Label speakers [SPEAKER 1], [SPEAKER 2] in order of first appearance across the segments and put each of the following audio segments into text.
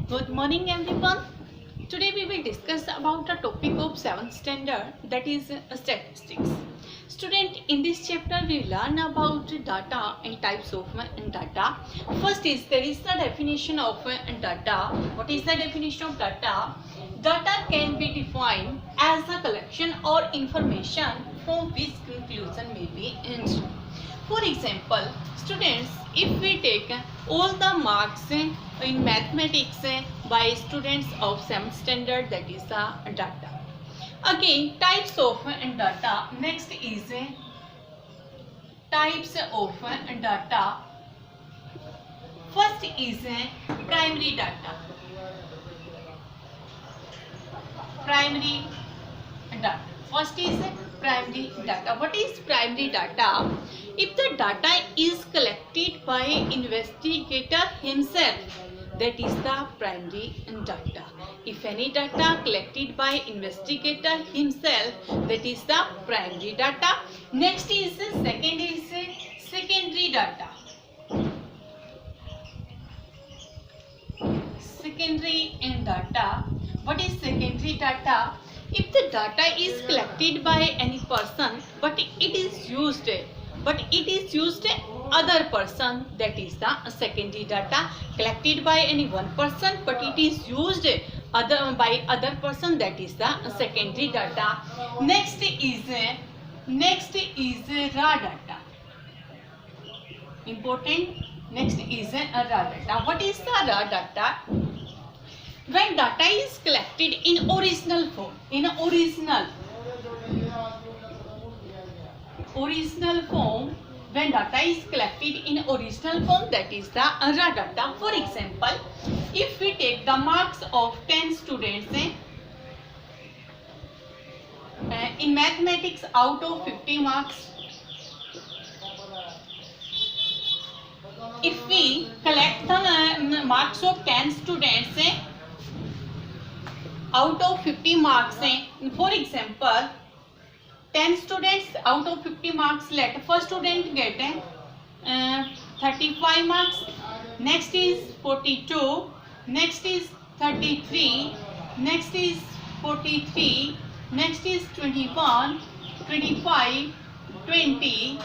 [SPEAKER 1] Good morning everyone. Today we will discuss about the topic of 7th standard, that is statistics. Student, in this chapter we learn about data and types of data. First is there is the definition of data. What is the definition of data? Data can be defined as a collection or information from which conclusion may be inferred. For example, students, if we take all the marks in mathematics by students of 7th standard, that is the data. Again, types of data. Next is types of data. First is primary data. Primary data. First is primary data. What is primary data? If the data is collected by investigator himself, that is the primary data. If any data collected by investigator himself, that is the primary data. Next is secondary data. Secondary data. What is secondary data? If the data is collected by any person, but it is used other person, that is the secondary data. Collected by any one person, but it is used by other person, that is the secondary data. Next is raw data. Important. Next is raw data. What is the raw data? When data is collected in original form, original form, when data is collected in original form, that is the raw data. For example, if we take the marks of 10 students in mathematics, out of 50 marks, if we collect the marks of 10 students out of 50 marks, for example, 10 students out of 50 marks, let first student get 35 marks, next is 42, next is 33, next is 43, next is 21, 25, 20,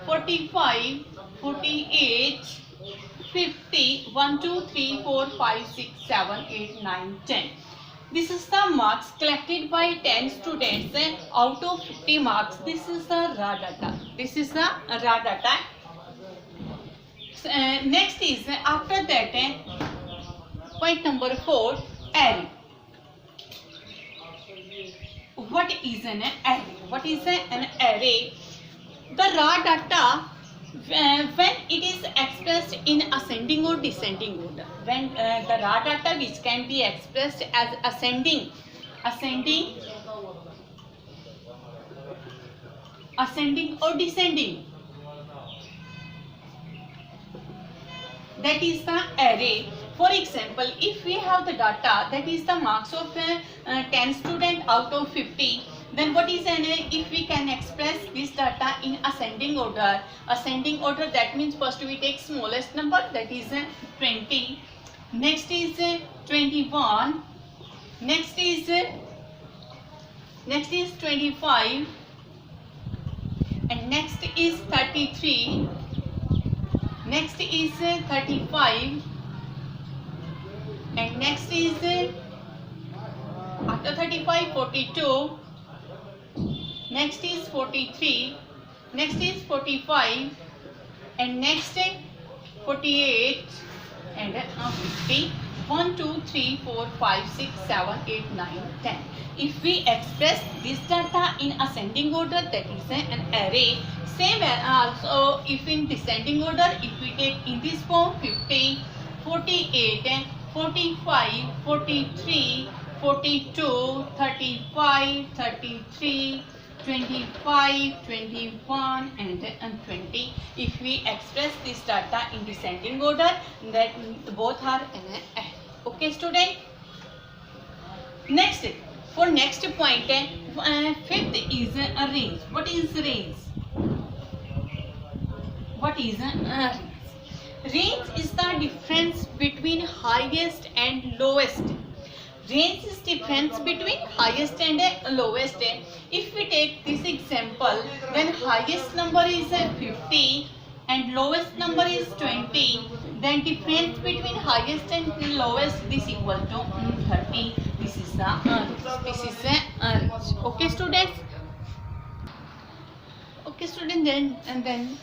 [SPEAKER 1] 45, 48, 50, 1, 2, 3, 4, 5, 6, 7, 8, 9, 10. This is the marks collected by 10 students out of 50 marks. This is the raw data. This is the raw data. Next is, after that, point number 4, array. What is an array? What is an array? The raw data, when it is expressed in ascending or descending order, when the raw data which can be expressed as ascending or descending, that is the array. For example, if we have the data, that is the marks of 10 students out of 50, then what is an array? If we can express this data in ascending order, that means first we take smallest number, that is 20, next is 21, next is 25, and next is 33, next is 35, and next is after 35, 42, next is 43, next is 45, and next 48, and 50. 1, 2, 3, 4, 5, 6, 7, 8, 9, 10. If we express this data in ascending order, that is an array. Same also if in descending order, if we take in this form 50, 48, 45, 43, 42, 35, 33, 25, 21, and 20. If we express this data in descending order, that both are an array. Okay, student. Next, for next point, fifth is a range. What is range? What is a range? Range is the difference between highest and lowest. Range is difference between highest and lowest. If we take this example, then highest number is 50 and lowest number is 20. Then difference between highest and lowest is equal to 30. This is the this is the okay, students. Okay, student, then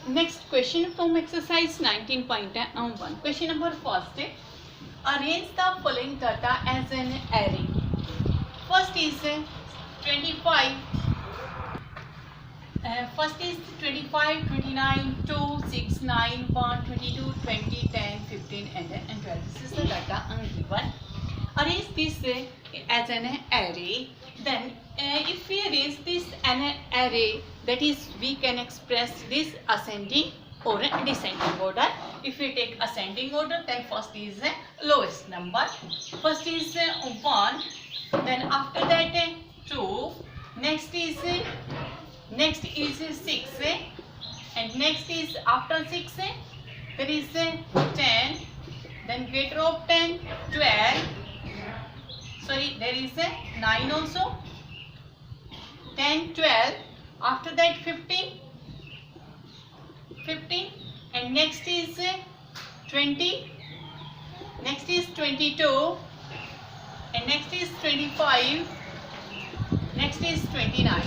[SPEAKER 1] next question from exercise 19.1. Question number first. Arrange the following data as an array. First is 25. First is 25, 29, 2, 6, 9, 1, 22, 20, 10, 15 and 12. This is the data given. Arrange this as an array. Then if we arrange this an array, that is we can express this ascending or descending order. If we take ascending order, then first is lowest number. First is 1, then after that 2, next is 6, and next is after 6 there is 10, then greater of 10, 12. Sorry, there is 9 also, 10, 12, after that 15, and next is 20, next is 22, and next is 25, next is 29.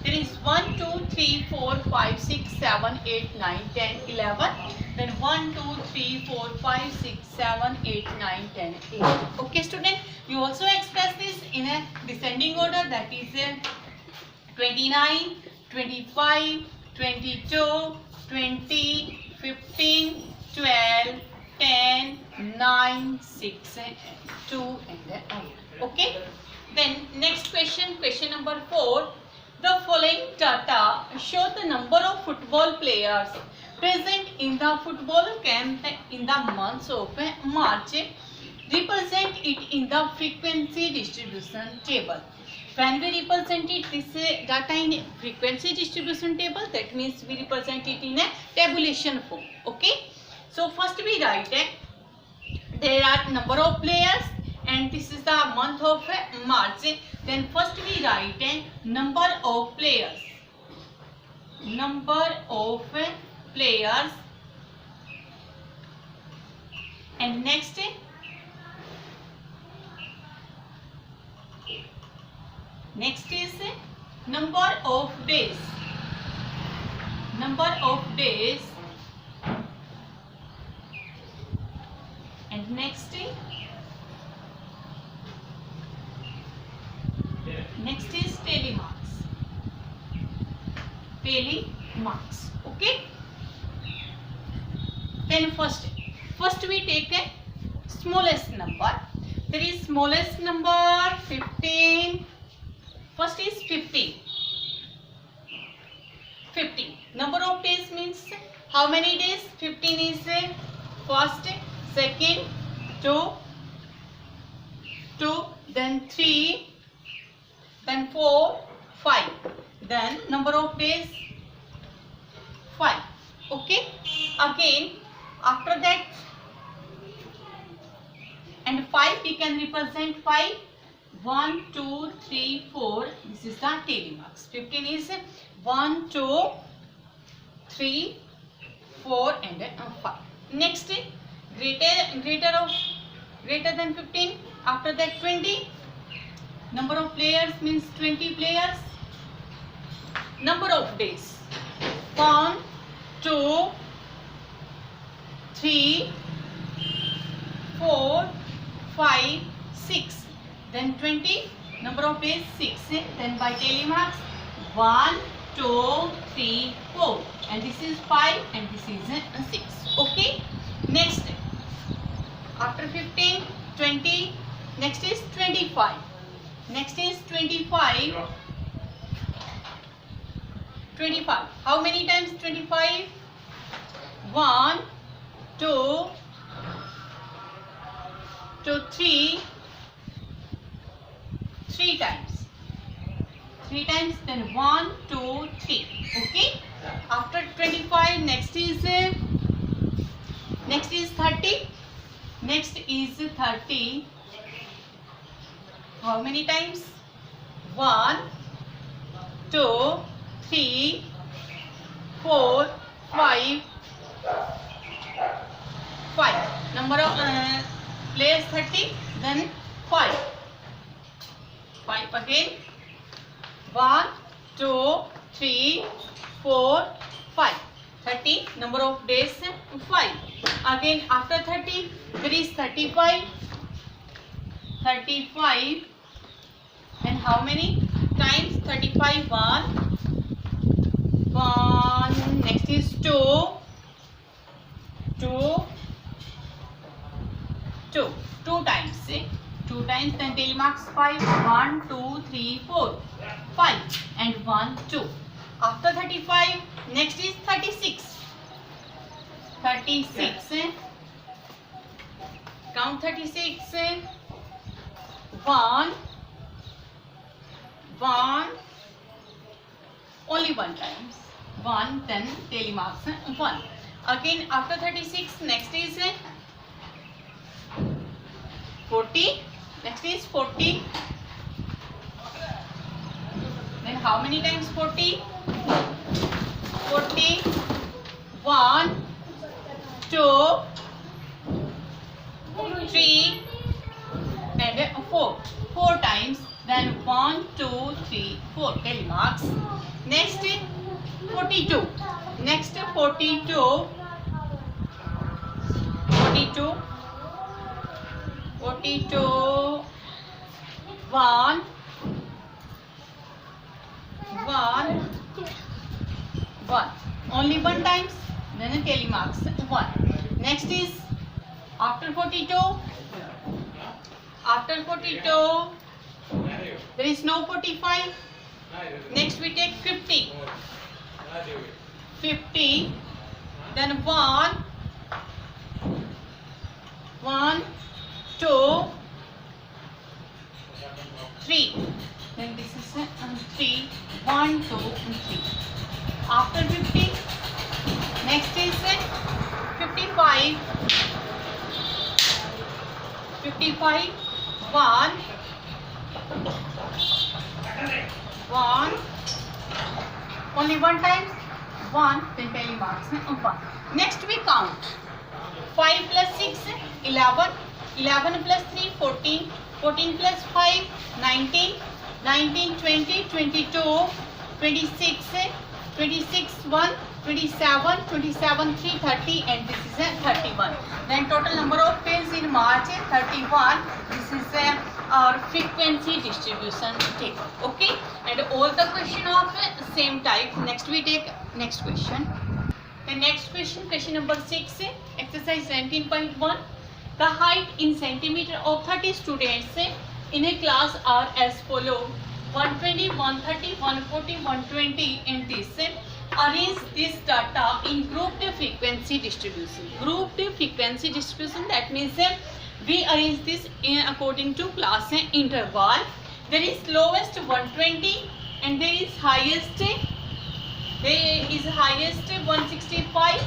[SPEAKER 1] There is 1, 2, 3, 4, 5, 6, 7, 8, 9, 10, 11. Then 1, 2, 3, 4, 5, 6, 7, 8, 9, 10, 11. Okay, student. You also express this in a descending order, that is 29, 25, 22, 20, 15, 12, 10, 9, 6, 2 and 1. Okay. Then next question, question number 4. The following data show the number of football players present in the football camp in the month of March. Represent it in the frequency distribution table. When we represent it, this data in frequency distribution table, that means we represent it in a tabulation form. Okay. So first we write there are number of players and this is the month of March. Then first we write number of players. Number of players. And next is number of days. Number of days. And next is tally marks. Tally marks. Okay. Then first we take a smallest number. There is smallest number 15. First is 15. 15. Number of days means how many days? 15 is first, second, 2, then 3, then 4, 5. Then number of days 5. Okay. Again after that and 5 we can represent 5. 1, 2, 3, 4. This is the tally marks. 15 is 1, 2, 3, 4 and 5. Next greater than 15. After that 20. Number of players means 20 players. Number of days 1, 2, 3, 4, 5, 6. Then 20. Number of days 6. Then by tally marks 1, 2, 3, 4. And this is 5 and this is 6. Okay. Next after 15, 20. Next is 25. Next is 25. 25. How many times 25? 1, 2, 3. 3 times. 3 times, then 1, 2, 3. Okay. After 25, next is Next is 30. Next is 30. How many times? 1, 2, 3, 4, 5. 5. Number of players 30. Then 5. 5 again. 1, 2, 3, 4, 5. 30. Number of days 5. Again after 30 there is 35. 35. And how many times? 35. 1. Next is 2. 2 times. 2 times. Then daily marks 5. 1, 2, 3, 4. 5 and 1, 2. After 35, next is 36. 36. Count 36. 1. Only 1 times. 1. Then daily marks 1. Again after 36, next is 40. Next is 40. Then how many times 40? 40. 1, 2, 3 and 4. 4 times. Then 1, 2, 3, 4. Daily marks. Next 42. Next 42. 42. 1. Only 1 times. Then daily marks 1. Next is after 42. After 42 there is no 45. Next we take 50. 50. Then 1, 2, 3. Then this is 3. 1, 2, and 3. After 50, next is 55. 55. 1. Only 1 times. 1. Then daily marks 1. Next we count. 5 plus 6, 11. 11 plus 3, 14. 14 plus 5, 19. 19, 20, 22, 26, 26, 1, 27, 27, 3, 30, and this is 31. Then total number of days in March 31. This is our frequency distribution table. Okay, and all the question of same type. Next we take next question. The next question, question number 6, exercise 19.1. The height in centimeter of 30 students in a class are as follow: 120, 130, 140, 120 in this. Arrange this data in grouped frequency distribution. Grouped frequency distribution, that means we arrange this in according to class interval. There is lowest 120 and there is highest 165.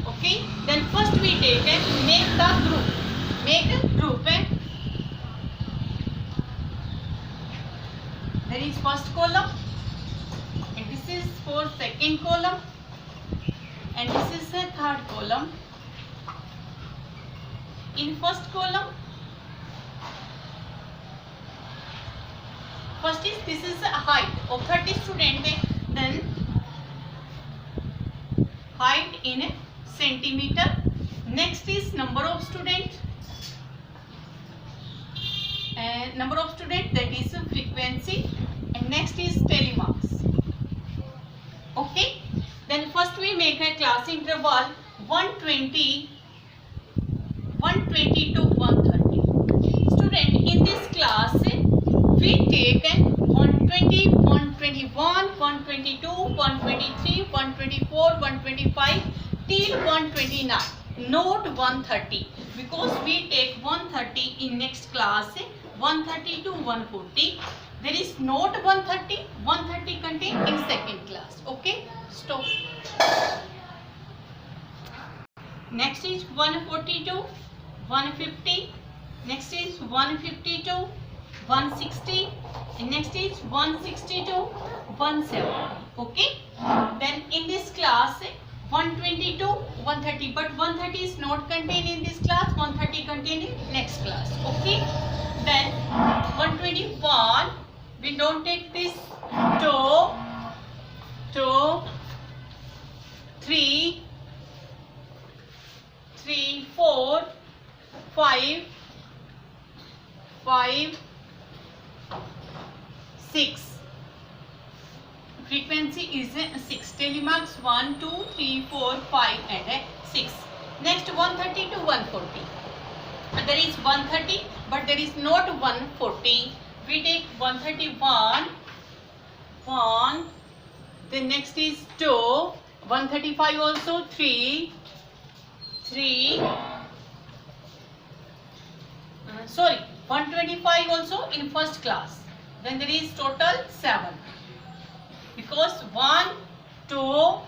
[SPEAKER 1] Okay, then first we take and make the group. Make a group. There is first column, and this is for second column, and this is the third column. In first column, first is this is the height of 30 students. Then height in a centimeter. Next is number of students, and number of students, that is frequency, and next is telemarks. Okay, then first we make a class interval 120 to 130. Student, in this class we take 120, 121, 122, 123, 124, 125 till 129. Note 130 because we take 130 in next class, 130 to 140. There is note 130. 130 contained in second class. Okay, stop. Next is 142, 150. Next is 152, 160. And next is 162, 170. Okay. Then in this class 122, 130. But 130 is not contained in this class. 130 contained in next class. Okay. Then 121. We don't take this 2, 3, 4, 5, 6. Frequency is 6. Telemarks 1, 2, 3, 4, 5 and 6. Next 130 to 140. There is 130 but there is not 140. We take 131, 1. Then next is 2. 135 also 3. Sorry, 125 also in first class. Then there is total 7. Because 1, 2,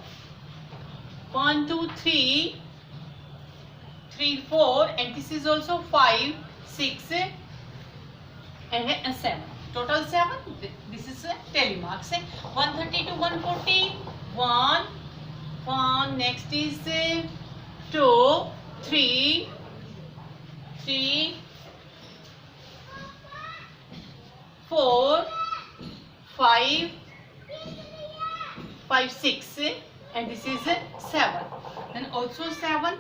[SPEAKER 1] 3, 4 and this is also 5, 6 and 7. Total 7. This is telemarks. 130 to 140. 1. Next is 2, 3, 4, 5, 6 and this is 7. Then also 7.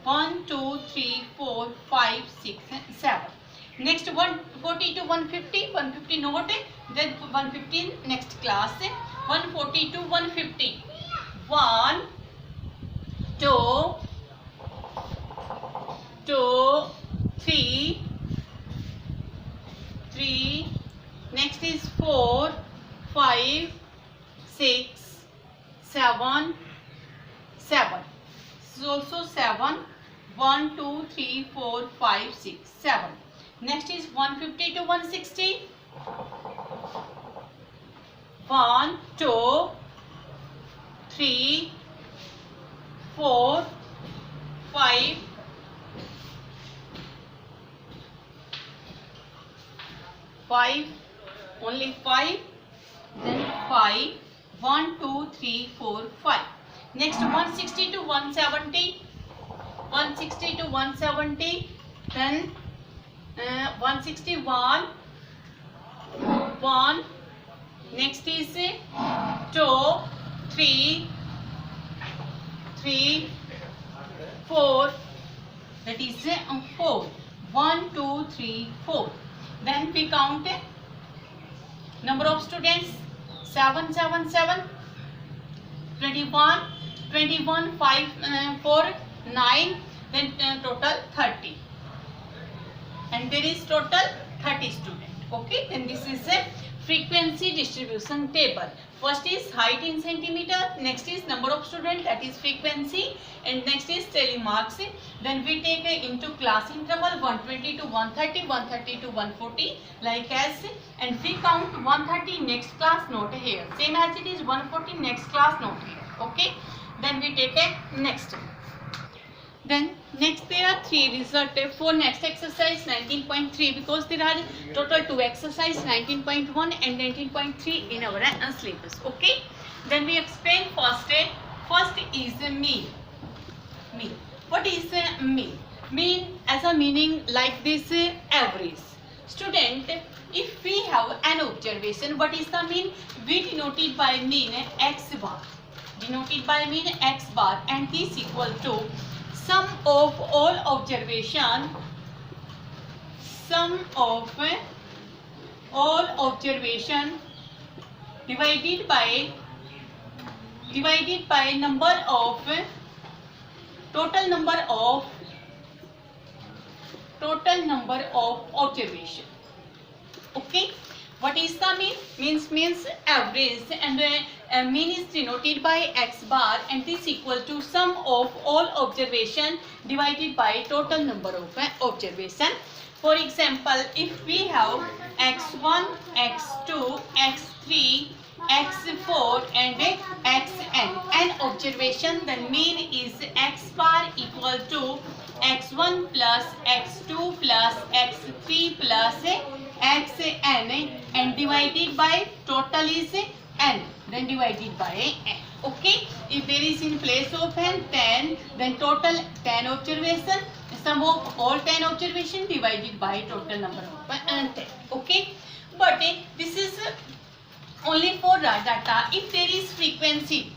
[SPEAKER 1] 1, 2, 3, 4, 5, 6, 7. Next 140 to 150. 150 not. Then 150 next class. 140 to 150. 1, 2, 3. Next is 4, 5, 6, 7. This is also 7. 1, 2, 3, 4, 5, 6, 7. Next is 150 to 160. 1, 2, 3, 4, 5, 5. Only 5. Then 5. 1, 2, 3, 4, 5. Next 160 to 170. 160 to 170. Then 161. 1. Next is 2, 3, 4. That is 4. 1, 2, 3, 4. Then we count number of students. 7, 7, 7. 21, 5, 4, 9. Then total 30. And there is total 30 students. Okay. Then this is a frequency distribution table. First is height in centimeter. Next is number of students, that is frequency. And next is telemarks. Then we take into class interval 120 to 130, 130 to 140 like as. And we count 130 next class, not here. Same as it is 140 next class, not here. Okay. Then we take a next. Then next there are 3 result for next exercise 19.3 because there are total 2 exercise 19.1 and 19.3 in our syllabus. Okay. Then we explain first. First is mean. Mean. What is mean? Mean as a meaning like this average. Student, if we have an observation, what is the mean? We denoted by mean x bar. Denoted by mean x bar and this equal to sum of all observation, sum of all observation divided by number of total number of observation. Okay. What is the mean? Means average and mean is denoted by x bar and this equal to sum of all observation divided by total number of observation. For example, if we have x1, x2, x3 x4 and xn. An observation, the mean is x bar equal to x1 plus x2 plus x3 plus xn and divided by total is n, then divided by n. Okay, if there is in place of n 10, then total 10 observation, sum of all 10 observation divided by total number of 10. Okay, but this is only for data. If there is frequency,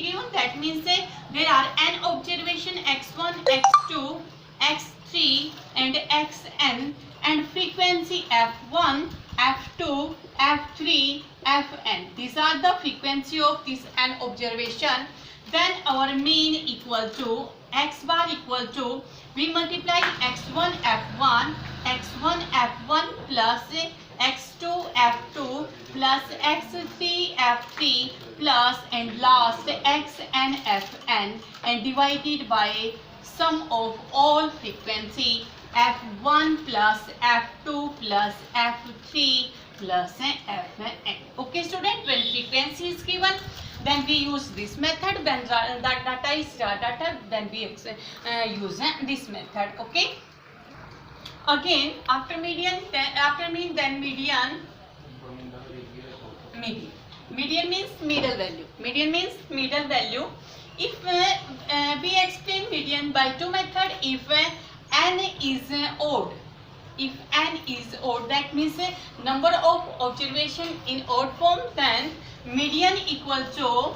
[SPEAKER 1] given, that means there are n observation x1, x2, x3 and xn, and frequency f1, f2, f3, fn. These are the frequency of this n observation. Then our mean equal to x bar equal to, we multiply x1 f1 plus x2 f2 plus x3 f3 plus and last xn fn and divided by sum of all frequency f1 plus f2 plus f3 plus fn. Okay student, when frequency is given, then we use this method. When that data is data, then we use this method. Okay, again after median, then median. Median means middle value. If we explain median by two methods. If n is odd, that means number of observation in odd form, then median equal to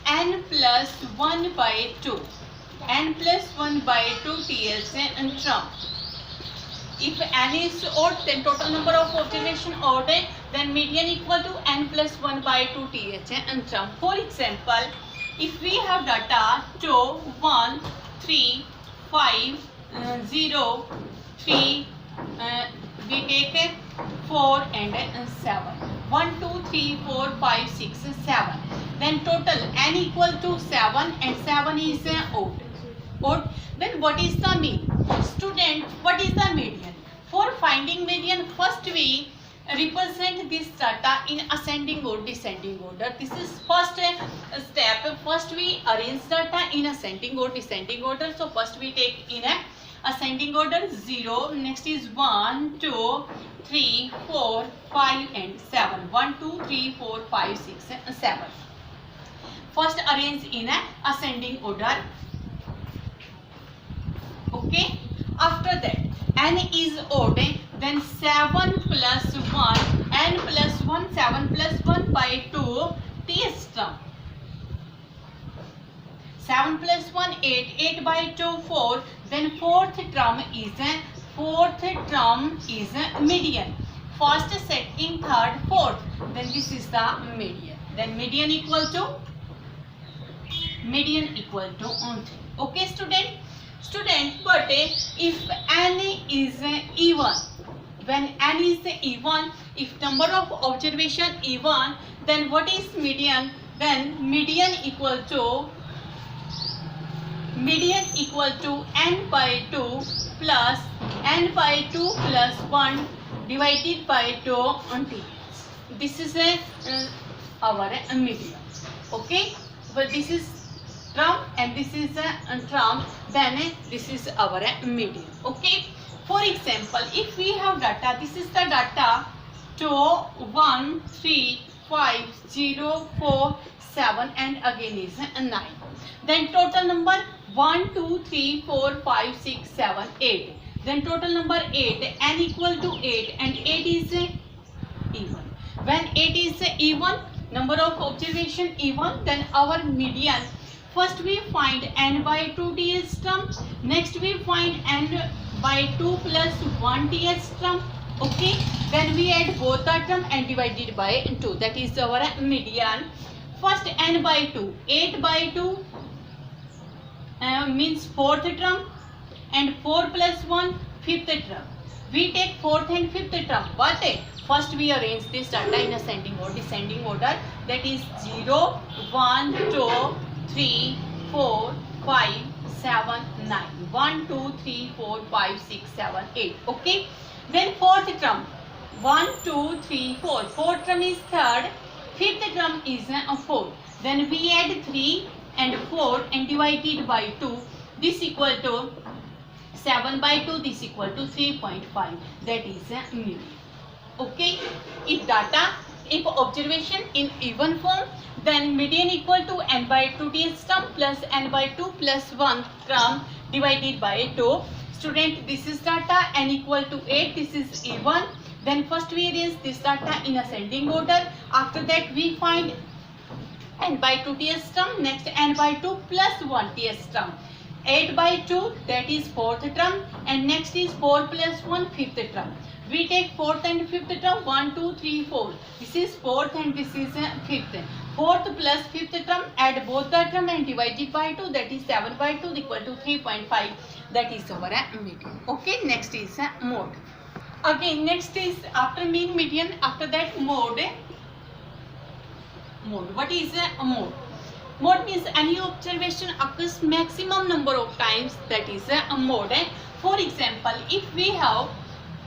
[SPEAKER 1] n plus 1 by 2. n plus 1 by 2 TS and term. If n is odd, then total number of observation odd, then median equal to n plus 1 by 2 TH and term. For example, if we have data 2, 1, 3, 5, 0, 3, we take 4 and 7. 1, 2, 3, 4, 5, 6, 7. Then total n equal to 7 and 7 is odd. Then what is the mean? Student, what is the median? For finding median, first we represent this data in ascending or descending order. This is first step. First we arrange data in ascending or descending order. So first we take in a ascending order 0, next is 1, 2, 3, 4, 5 and 7. 1, 2, 3, 4, 5, 6 and 7. First arrange in a ascending order. Okay, after that n is odd, then 7 plus 1, n plus 1, 7 plus 1 by 2 TS term. 7 plus 1 8, 8 by 2 4. Then fourth term is median. First, second, third, fourth. Then this is the median. Then median equal to 3. Okay student, but if n is even, when n is even, if number of observation even, then what is median? Then median equal to n by 2 plus n by 2 plus 1 divided by 2 until this is our median. Okay, but this is term and this is a term, then this is our median. Okay, for example, if we have data, this is the data 2, 1, 3, 5, 0, 4, 7 and again is 9. Then total number 1, 2, 3, 4, 5, 6, 7, 8. Then total number 8, n equal to 8 and 8 is even. When 8 is even, number of observation even, then our median, first we find n by 2 TS term, next we find n by 2 plus 1 TS term. Okay, then we add both the term and divided by 2, that is our median. First n by 2, 8 by 2 means fourth term, and 4 plus 1 fifth term. We take fourth and fifth term, but first we arrange this data in ascending or descending order, that is 0, 1, 2, 3, 4, 5, 7, 9. 1, 2, 3, 4, 5, 6, 7, 8. Okay. Then fourth term, 1, 2, 3, 4. Fourth term is third. Fifth term is 4. Then we add 3 and 4 and divide it by 2. This equal to 7 by 2. This equal to 3.5. That is mu. Okay. If observation in even form, then median equal to n by 2 ts term plus n by 2 plus 1 term divided by 2. Student, this is data, n equal to 8. This is even. Then first we arrange this data in ascending order. After that we find n by 2 ts term. Next n by 2 plus 1 ts term. 8 by 2, that is fourth term, and next is 4 plus 1, fifth term. We take fourth and fifth term, 1, 2, 3, 4. This is fourth and this is fifth. Fourth plus fifth term, add both the term and divide it by 2, that is 7 by 2 equal to 3.5. That is our median. Okay, next is mode. Again, next is after mean, median, after that mode. Mode. What is a mode? Mode means any observation occurs maximum number of times, that is a mode. For example, if we have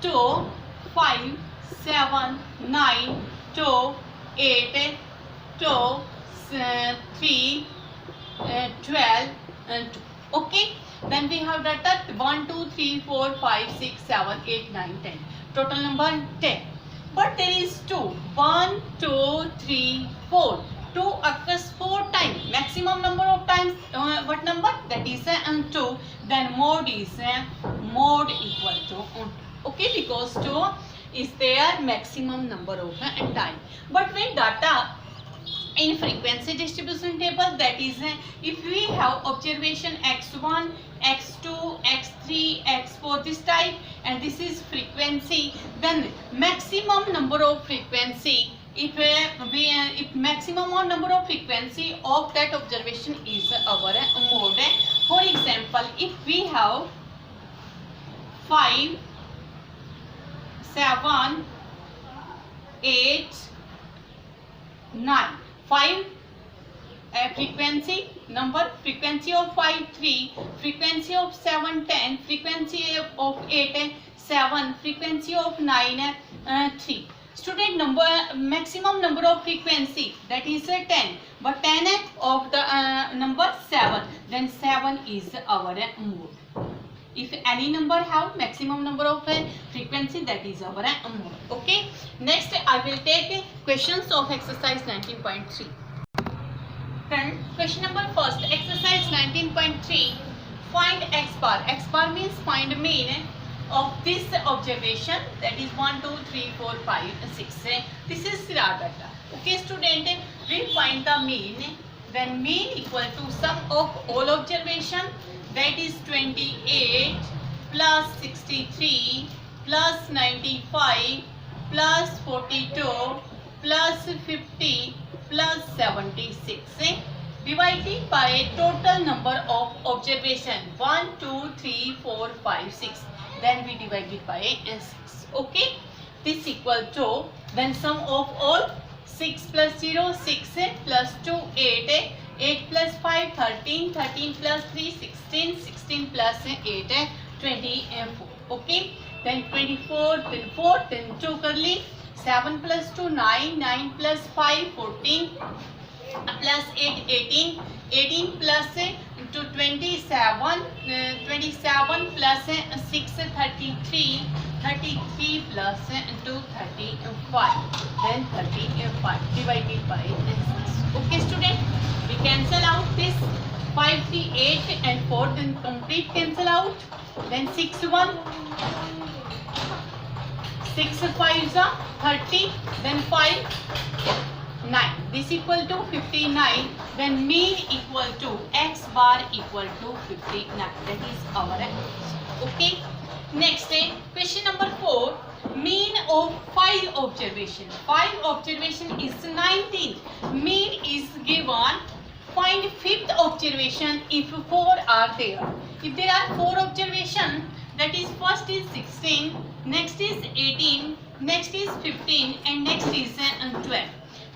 [SPEAKER 1] 2, 5, 7, 9, 2, 8, 2, 3, 12, and 2. Okay. Then we have data 1, 2, 3, 4, 5, 6, 7, 8, 9, 10. Total number 10. But there is 2. 1, 2, 3, 4. 2 occurs 4 times. Maximum number of times, what number? That is 2. Then mode is mode equal to 2. Okay, because 2 is their maximum number of time. But when data in frequency distribution table, that is if we have observation x1, x2, x3, x4, this type, and this is frequency, then maximum number of frequency, if maximum number of frequency of that observation is our mode. For example, if we have 5, 7, 8, 9. 5 frequency number, frequency of 5 3, frequency of 7 10, frequency of 8 7, frequency of 9 3. Student, number maximum number of frequency, that is 10, but 10 of the number 7, then 7 is our mode. If any number have maximum number of frequency, that is our mode. Okay. Next, I will take questions of exercise 19.3. Then question number first, exercise 19.3. Find x bar. X bar means find mean of this observation, that is 1, 2, 3, 4, 5, 6. This is raw data. Okay, student, we find the mean. Then mean equal to sum of all observation, that is 28 plus 63 plus 95 plus 42 plus 50 plus 76 divided by total number of observation 1, 2, 3, 4, 5, 6. Then we divide it by 6. Okay. This equal to, then sum of all, 6 plus 0, 6 plus 2, 8. 8 plus 5, 13, 13 plus 3, 16, 16 plus 8, 24. Okay. Then 24, then 4, then 2 curly, 7 plus 2, 9, 9 plus 5, 14, plus 8, 18, 18 plus 2, 27, 27 plus 6, 33, 33 plus 2, 35, then 35 divided by 6. Okay, student, we cancel out this 5, 3, 8 and 4, then complete cancel out, then 6, 1, 6, 5 30, then 5, 9. This equal to 59. Then mean equal to x bar equal to 59. That is our answer. Okay. Next, question number 4. Mean of 5 observation. 5 observation is 19. Mean is given. Find 5th observation if 4 are there. If there are 4 observation, that is first is 16, next is 18, next is 15, and next is 12.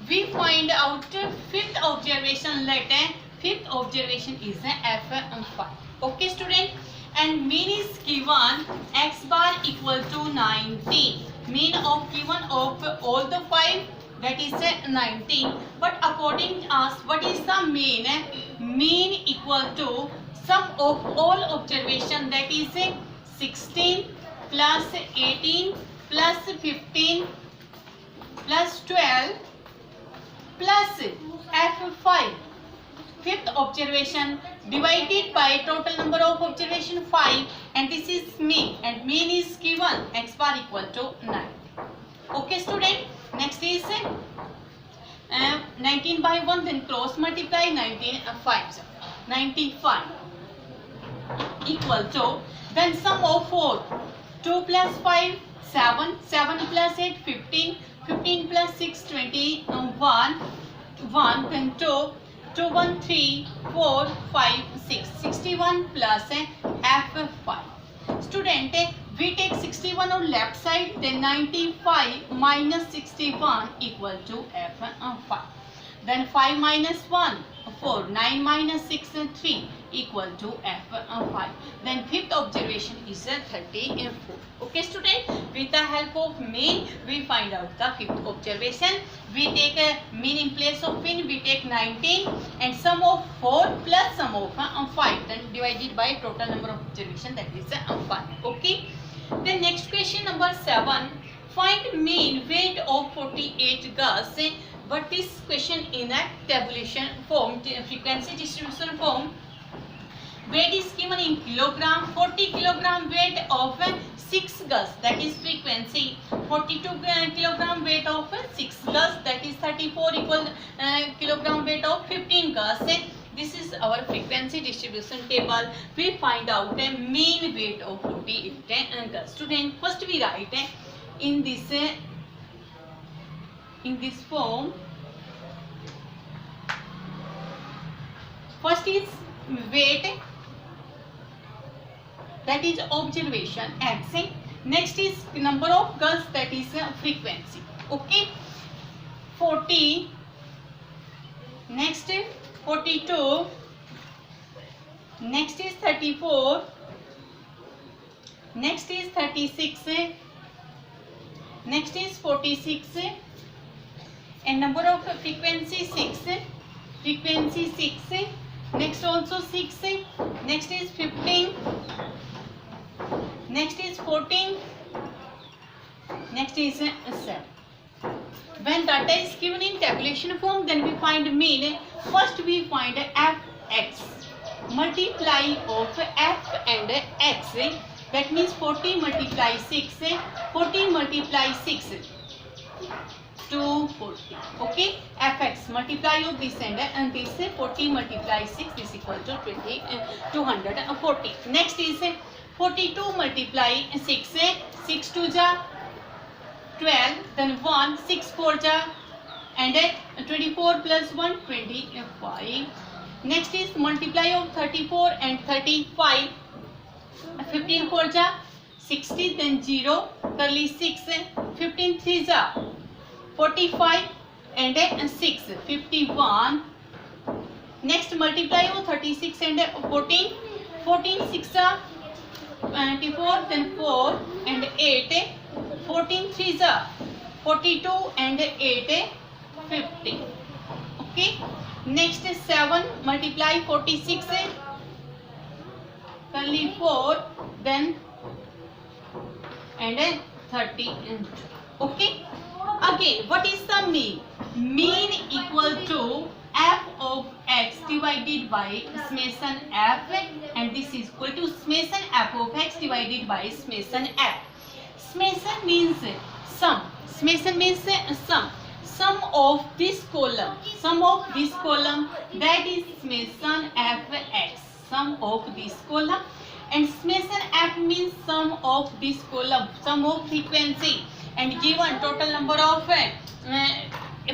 [SPEAKER 1] We find out 5th observation later. 5th observation is F5. Okay, student. and mean is given x bar equal to 19. Mean of given of all the 5, that is 19. But according to us, what is the mean? Mean equal to sum of all observation, that is 16 plus 18 plus 15 plus 12 plus f5. Fifth observation divided by total number of observation 5, and this is mean, and mean is given x bar equal to 9. Okay student, next is 19 by 1, then cross multiply 19 5 95 equal to, then sum of 4, 2 plus 5 7, 7 plus 8 15, 15 plus 6 21, 1, then 2, 2 1 3 4 5 6, 61 plus f5. Student, we take 61 on left side, then 95 minus 61 equal to f5. Then 5 minus 1 4, 9 minus 6 3 equal to f5. Then fifth observation is 34. Okay student, with the help of mean we find out the fifth observation. We take a mean in place of mean, we take 19 and sum of 4 plus sum of 5, then divided by total number of observation, that is 5. Okay. Then next question number 7, find mean weight of 48 gas. But this question in a tabulation form, frequency distribution form. Weight is given in kilogram, 40 kilogram weight of 6 gas, that is frequency. 42 kilogram weight of 6 gas, that is 34 equal kilogram weight of 15 gas. This is our frequency distribution table. We find out a mean weight of 48 gas. Student, first we write in this form. First is weight, that is observation x. Next is number of gas, that is frequency. Okay. 40, next 42, next is 34, next is 36, next is 46, and number of frequency 6, frequency 6, next also 6, next is 15, next is 14, next is 7. When data is given in tabulation form, then we find mean. First we find fx, multiply of f and x, that means 40 multiply 6, 40 multiply 6, 240. Okay, fx multiply of this and this, 40 multiply 6 is equal to 240. Next is 42 multiply 6, 6 2 ja 12, then 1, 6 4 ja, and 24 plus 1 25. Next is multiply of 34 and 35, 15 4 ja 60, then 0 curly 6, 15 3 ja 45, and 6 51. Next multiply of 36 and 14, 14 6 ja 24, then 4 and 8, 14 3 ja 42, and 8 50. Okay. Next is 7 multiply 46 curly 4, then and 30. Okay. Again, what is the mean? Mean equal to f of x divided by summation f, and this is equal to summation f of x divided by summation f. Summation means sum. Summation means sum. Sum of this column. Sum of this column, that is summation fx. Sum of this column, and summation f means sum of this column. Sum of frequency, and given total number of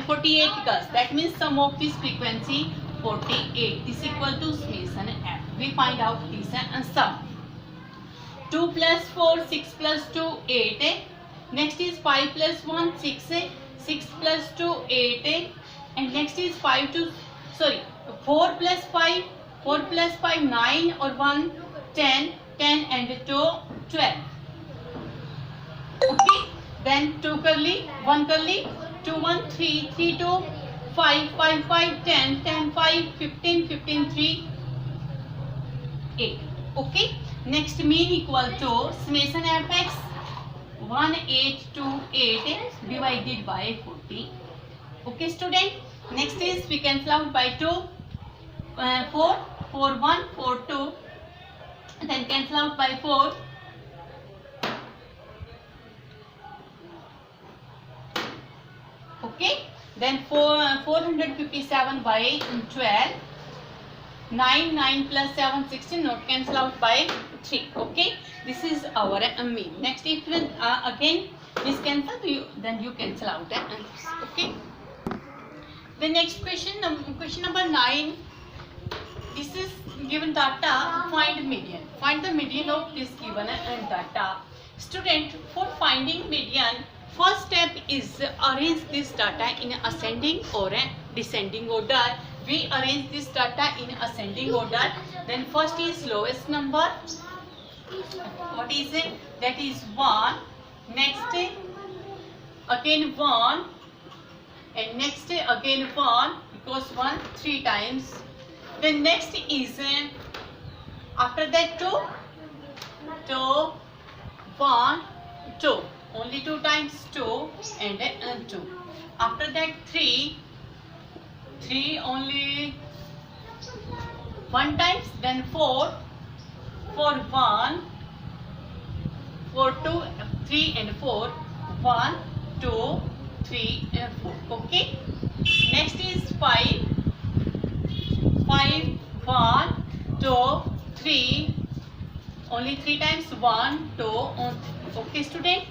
[SPEAKER 1] 48 gas, that means sum of this frequency 48. This is equal to summation f. We find out this sum. 2 plus 4, 6 plus 2, 8. Next is 5 plus 1, 6. 6 plus 2, 8. And next is 4 plus 5, 9 or 1, 10, 10 and 2, 12. Okay, then 2 curly, 1 curly, 2 1, 3 3 2, 5 5 5, 10 10 5, 15 15 3, 8. Okay, next mean equal to summation apex 1828 divided by 40. Okay student, next is we cancel out by 2, 4 4 1 4 2, then cancel out by 4, okay, then 457 by 12, 9 9 plus 7 16, not cancel out by 3. Okay, this is our mean. Next if again this cancel, then you cancel out okay. The next question number 9. This is given data, find median. Find the median of this given data. Student, for finding median, first step is arrange this data in ascending or descending order. We arrange this data in ascending order. Then first is lowest number. What is it? That is 1. Next again 1, and next again 1, because 1 3 times. Then next is after that 2 2 1 2, only 2 times 2 and 2. After that 3 3, only 1 times. Then 4 4 1 4 2 3 and 4, 1 2 3 and 4. Okay, next is 5 5 1 2 3, only 3 times, 1 2 and 3. Okay student,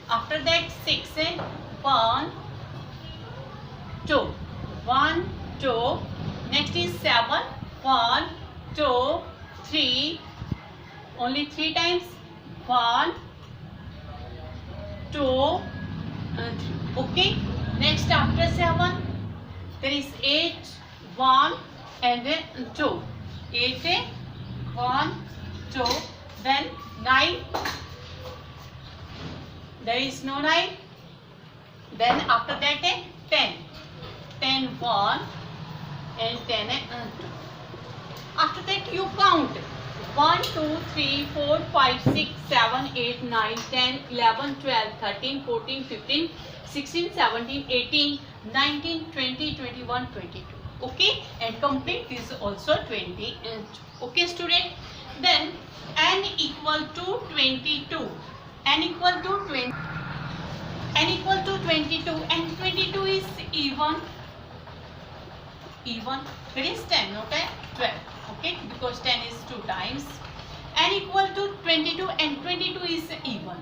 [SPEAKER 1] after that 6 1 2 1 2, next is 7 1 2 3, only 3 times, 1 2 and 3. Okay, next after 7 there is 8 1 and 2, 8 1 2, then 9, there is no 9. Then after that 10 10 1 and 10 and 2. After that you count 1 2 3 4 5 6 7 8 9 10 11 12 13 14 15 16 17 18 19 20 21 22. Okay, and complete this also 20. Okay student, then n equal to 22, n equal to 20, n equal to 22, and 22 is even, there is 10, not 12. Okay, because 10 is 2 times. N equal to 22 and 22 is even.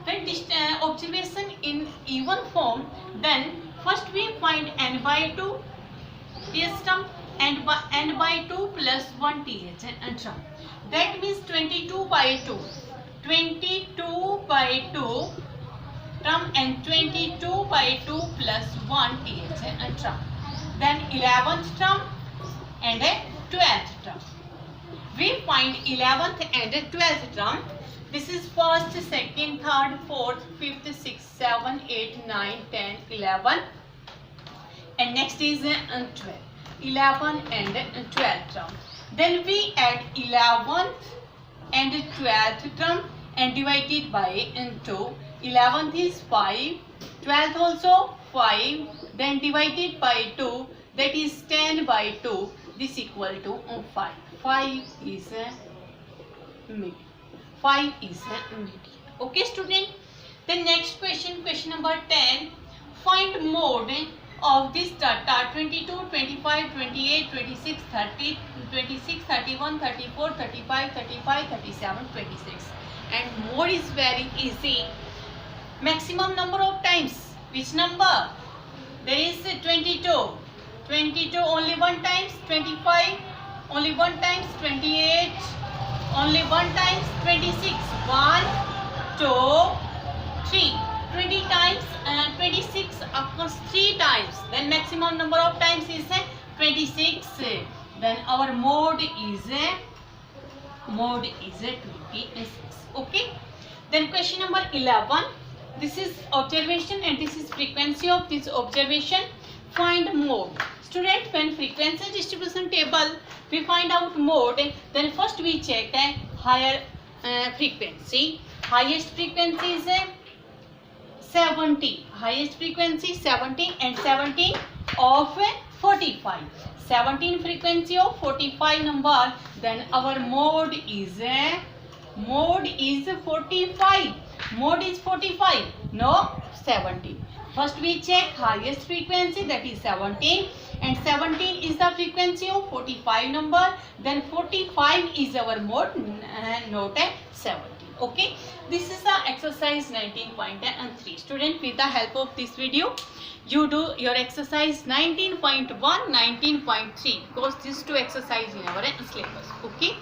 [SPEAKER 1] When this observation in even form, then first we find n by 2 th term and n by 2 plus 1 th and term. That means 22 by 2, 22 by 2 term and 22 by 2 plus 1 th and term. Then 11th term and 12th term. We find 11th and 12th term. This is first, second, third, fourth, fifth, sixth, 7, 8, 9, 10, 11. And next is 12. 11 and 12th term. Then we add 11th and 12th term and divide it by 2. 11th is 5. 12th also 5. Then divided by 2. That is 10 by 2. This equal to 5. 5 is a median. 5 is a median. Okay student. The next question, question number 10. Find mode of this data 22, 25, 28, 26, 30, 26, 31, 34, 35, 35, 37, 26. And mode is very easy. Maximum number of times. Which number? There is 22. 22 only 1 times. 25 only 1 times. 28 only 1 times. 26 1 2 3. 20 times and 26 occurs 3 times. Then maximum number of times is 26. Then our mode is mode is a 26. Okay. Then question number 11. This is observation and this is frequency of this observation. Find mode. Student, when frequency distribution table we find out mode, then first we check higher frequency. Highest frequency is 70. Highest frequency 17 and 17 of 45. 17 frequency of 45 number. Then our mode is 45. Mode is 45. No 17. First we check highest frequency, that is 17, and 17 is the frequency of 45 number. Then 45 is our mode, not 17. Okay, this is the exercise 19.3. Student, with the help of this video you do your exercise 19.1, 19.3, because these two exercise in our syllabus. Okay.